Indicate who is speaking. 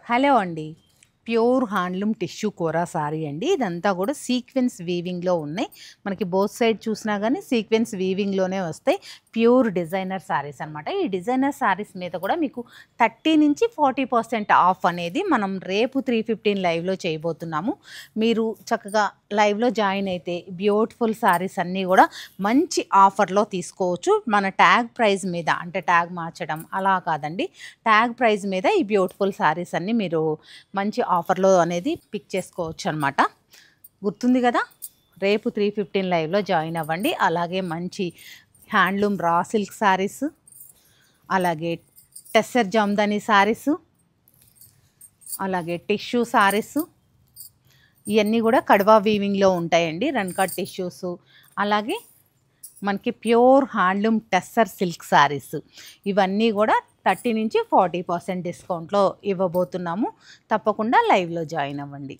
Speaker 1: Hello అండి. Pure handloom tissue కోరా sorry అండి. ఇదంతా కూడా సీక్వెన్స్ వీవింగ్‌లో ఉన్నాయి. మనకి బోత్ సైడ్ చూసినా గానీ సీక్వెన్స్ వీవింగ్‌లోనే వస్తాయి. ప్యూర్ డిజైనర్ సారీస్ అనమాట. ఈ డిజైనర్ సారీస్ మీద కూడా మీకు 30-40% ఆఫ్ అనేది మనం రేపు 3:15 లైవ్‌లో చేయబోతున్నాము. మీరు చక్కగా లైవ్‌లో జాయిన్ అయితే బ్యూటిఫుల్ సారీస్ అన్నీ కూడా మంచి ఆఫర్‌లో తీసుకోవచ్చు. మన ట్యాగ్ ప్రైస్ మీద, అంటే ట్యాగ్ మార్చడం అలా కాదండి. ట్యాగ్ ప్రైస్ మీద ఈ బ్యూటిఫుల్ సారీస్ అన్నీ మీరు మంచి ఆఫర్‌లో అనేది పిక్ చేసుకోవచ్చు అనమాట. గుర్తుంది కదా! రేపు 3:15 లైవ్‌లో జాయిన్ అవ్వండి. అలాగే మంచి హ్యాండ్లూమ్ రా సిల్క్ సారీస్, అలాగే టెస్సర్ జామ్దాని సారీస్, అలాగే టిష్యూ సారీస్, ఇవన్నీ కూడా కడవా వీవింగ్‌లో ఉంటాయండి. రన్‌కట్ టిష్యూస్, అలాగే మనకి pure handloom tussar silk saris, ఇవన్నీ కూడా 30-40% డిస్కౌంట్లో ఇవ్వబోతున్నాము. తప్పకుండా లైవ్‌లో జాయిన్ అవ్వండి.